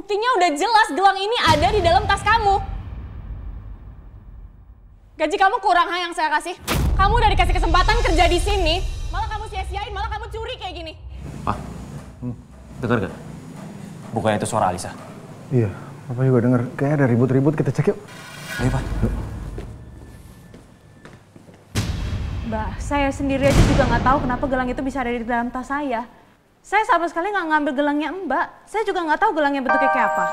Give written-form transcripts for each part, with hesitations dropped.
Buktinya udah jelas gelang ini ada di dalam tas kamu. Gaji kamu kurang yang saya kasih. Kamu udah dikasih kesempatan kerja di sini, malah kamu sia-siain, malah kamu curi kayak gini. Pak, dengar gak? Bukannya itu suara Alisa? Iya, Papa juga denger. Kayaknya ada ribut-ribut, kita cek yuk. Ayo Pak. Yuk. Mbak, saya sendiri aja juga nggak tahu kenapa gelang itu bisa ada di dalam tas saya. Saya sama sekali nggak ngambil gelangnya Mbak. Saya juga nggak tahu gelangnya bentuknya kayak apa.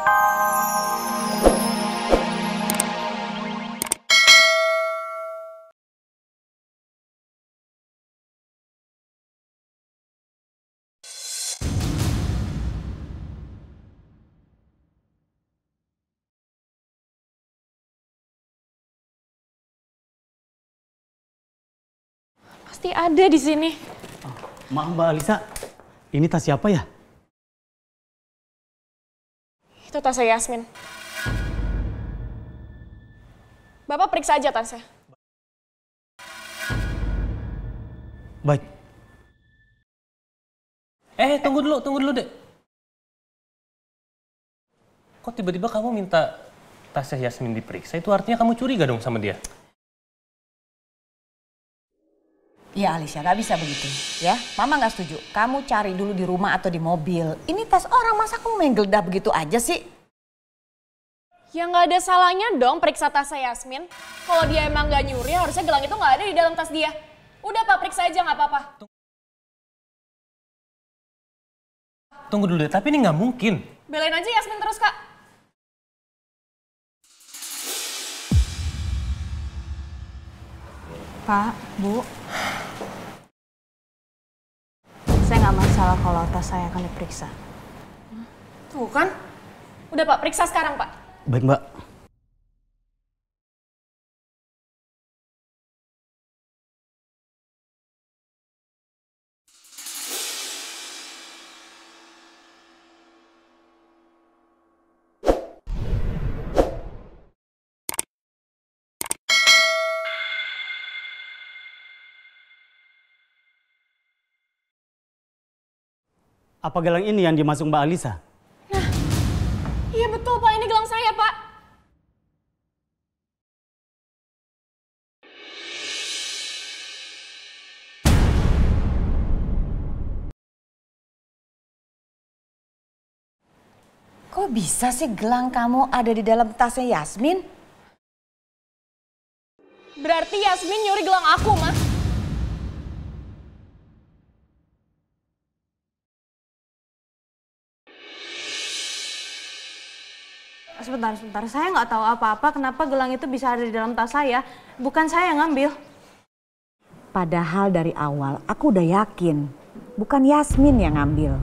Pasti ada di sini. Oh, maaf Mbak Alisa, ini tas siapa ya? Itu tasnya Yasmin. Bapak periksa aja tasnya. Baik. Tunggu dulu deh. Kok tiba-tiba kamu minta tasnya Yasmin diperiksa? Itu artinya kamu curiga dong sama dia? Ya Alicia, gak bisa begitu ya. Mama gak setuju. Kamu cari dulu di rumah atau di mobil. Ini tas orang, masa kamu main geledah begitu aja sih? Ya nggak ada salahnya dong periksa tasnya Yasmin. Kalau dia emang nggak nyuri, harusnya gelang itu nggak ada di dalam tas dia. Udah Pak, periksa aja nggak apa-apa. Tunggu dulu deh, tapi ini nggak mungkin. Belain aja Yasmin terus Kak. Pak, Bu. Saya nggak masalah kalau tas saya akan diperiksa. Tuh kan. Udah Pak, periksa sekarang Pak. Baik Mbak. Apa gelang ini yang dimasuk Mbak Alisa? Iya betul Pak, ini gelang saya Pak. Kok bisa sih gelang kamu ada di dalam tasnya Yasmin? Berarti Yasmin nyuri gelang aku, Mas. Sebentar. Saya nggak tahu apa-apa kenapa gelang itu bisa ada di dalam tas saya. Bukan saya yang ngambil. Padahal dari awal aku udah yakin bukan Yasmin yang ngambil.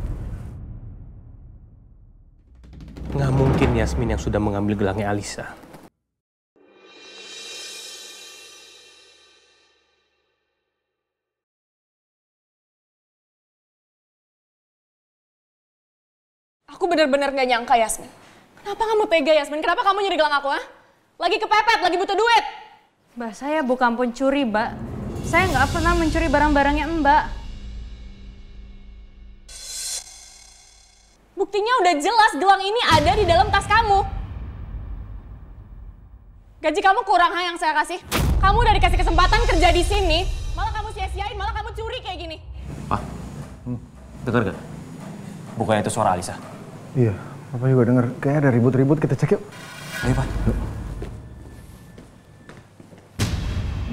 Nggak mungkin Yasmin yang sudah mengambil gelangnya Alisa. Aku benar-benar gak nyangka, Yasmin. Kenapa kamu tega, Yasmin? Kenapa kamu nyuri gelang aku, ha? Lagi kepepet, lagi butuh duit. Mbak, saya bukan pencuri, Mbak. Saya nggak pernah mencuri barang-barangnya Mbak. Buktinya udah jelas gelang ini ada di dalam tas kamu. Gaji kamu kurang, yang saya kasih. Kamu udah dikasih kesempatan kerja di sini, malah kamu sia-siain, malah kamu curi kayak gini. Pak, dengar gak? Bukannya itu suara Alisa? Iya, Papa juga denger. Kayaknya ada ribut-ribut, kita cek yuk. Ayo Pak. Yuk.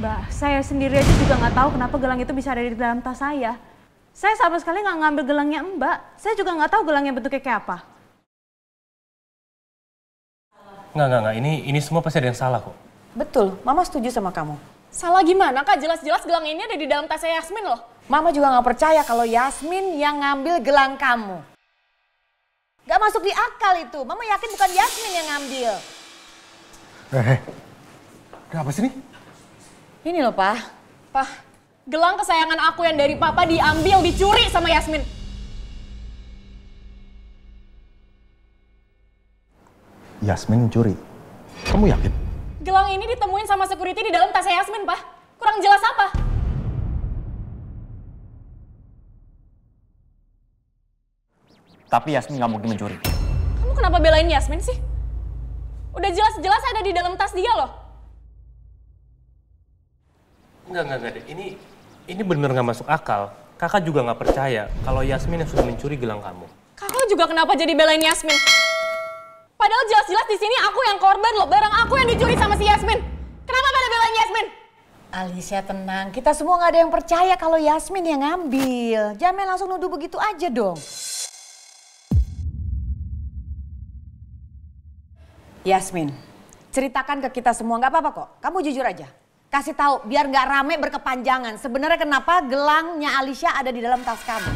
Mbak, saya sendiri aja juga nggak tahu kenapa gelang itu bisa ada di dalam tas saya. Saya sama sekali nggak ngambil gelangnya Mbak. Saya juga nggak tahu gelangnya bentuknya kayak apa. Nggak. Ini semua pasti ada yang salah kok. Betul, Mama setuju sama kamu. Salah gimana, Kak? Jelas-jelas gelang ini ada di dalam tasnya Yasmin loh. Mama juga nggak percaya kalau Yasmin yang ngambil gelang kamu. Gak masuk di akal itu. Mama yakin bukan Yasmin yang ngambil. Ada apa sih nih? Ini loh, Pak. Pak, gelang kesayangan aku yang dari Papa diambil, dicuri sama Yasmin. Yasmin mencuri. Kamu yakin? Gelang ini ditemuin sama security di dalam tasnya Yasmin, Pak. Kurang jelas apa? Tapi Yasmin nggak mungkin mencuri. Kamu kenapa kenapa belain Yasmin sih? Udah jelas-jelas ada di dalam tas dia loh. Enggak deh. Ini bener nggak masuk akal. Kakak juga nggak percaya kalau Yasmin yang sudah mencuri gelang kamu. Kakak juga kenapa jadi belain Yasmin? Padahal jelas-jelas di sini aku yang korban loh, barang aku yang dicuri sama si Yasmin. Kenapa pada belain Yasmin? Alicia tenang, kita semua nggak ada yang percaya kalau Yasmin yang ngambil. Jangan main langsung nuduh begitu aja dong. Yasmin, ceritakan ke kita semua, nggak apa-apa kok. Kamu jujur aja. Kasih tahu biar nggak rame berkepanjangan. Sebenarnya kenapa gelangnya Alicia ada di dalam tas kamu?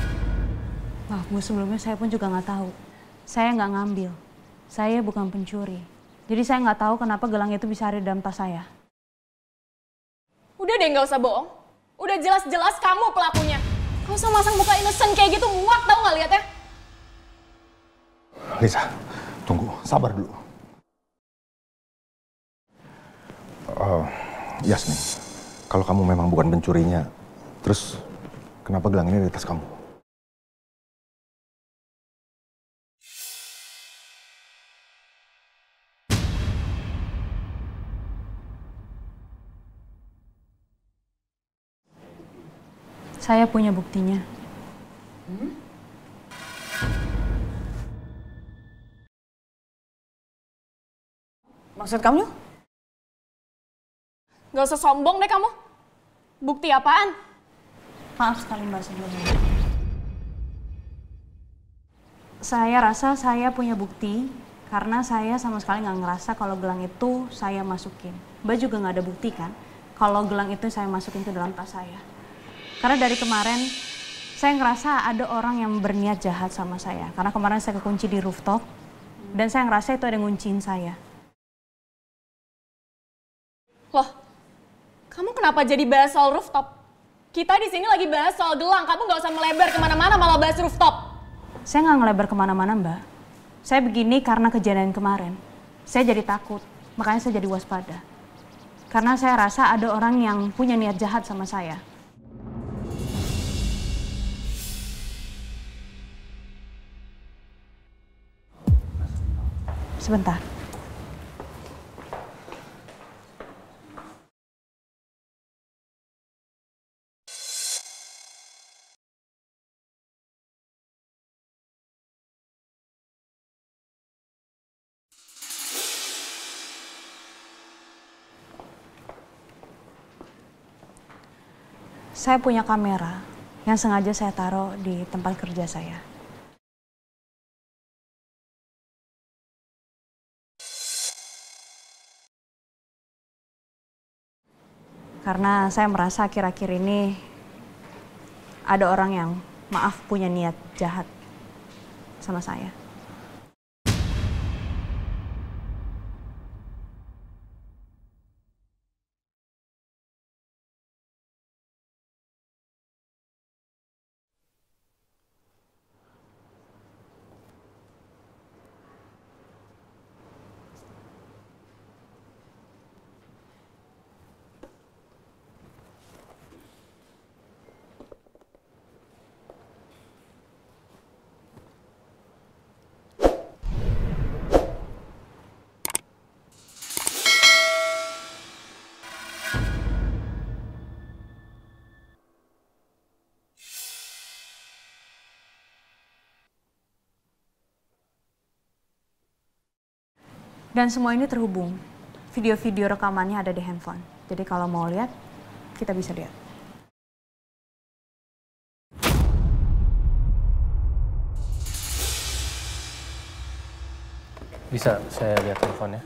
Maaf Bu, sebelumnya saya pun juga nggak tahu. Saya nggak ngambil. Saya bukan pencuri. Jadi saya nggak tahu kenapa gelang itu bisa ada di dalam tas saya. Udah deh, nggak usah bohong. Udah jelas-jelas kamu pelakunya. Gak usah masang muka innocent kayak gitu, muak tau nggak liatnya? Lisa, tunggu, sabar dulu. Yasmin, kalau kamu memang bukan pencurinya, terus kenapa gelang ini ada di tas kamu? Saya punya buktinya. Maksud kamu? Gak usah sombong deh kamu. Bukti apaan? Maaf sekali Mbak sebelumnya. Saya rasa saya punya bukti karena saya sama sekali nggak ngerasa kalau gelang itu saya masukin. Mbak juga nggak ada bukti kan kalau gelang itu saya masukin ke dalam tas saya. Karena dari kemarin saya ngerasa ada orang yang berniat jahat sama saya. Karena kemarin saya kekunci di rooftop dan saya ngerasa itu ada yang ngunciin saya. Loh, kamu kenapa jadi bahas soal rooftop? Kita di sini lagi bahas soal gelang, kamu nggak usah melebar kemana-mana malah bahas rooftop. Saya nggak ngelebar kemana-mana Mbak. Saya begini karena kejadian kemarin. Saya jadi takut, makanya saya jadi waspada. Karena saya rasa ada orang yang punya niat jahat sama saya. Sebentar. Saya punya kamera yang sengaja saya taruh di tempat kerja saya. Karena saya merasa akhir-akhir ini ada orang yang maaf punya niat jahat sama saya. Dan semua ini terhubung. Video-video rekamannya ada di handphone. Jadi kalau mau lihat, kita bisa lihat. Bisa saya lihat teleponnya?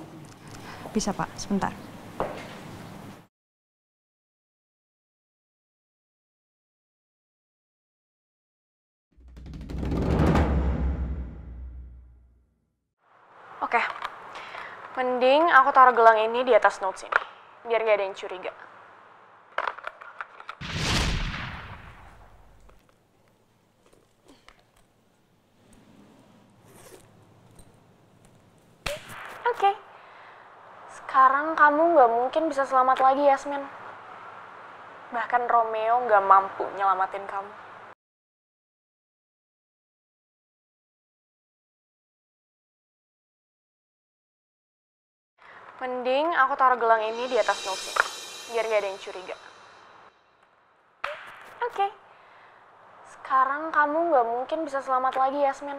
Bisa Pak, sebentar. Oke. Mending aku taruh gelang ini di atas notes ini, biar gak ada yang curiga. Oke. Sekarang kamu gak mungkin bisa selamat lagi, Yasmin. Bahkan Romeo gak mampu nyelamatin kamu. Mending aku taruh gelang ini di atas nosnya, biar gak ada yang curiga. Oke. Sekarang kamu gak mungkin bisa selamat lagi, Yasmin.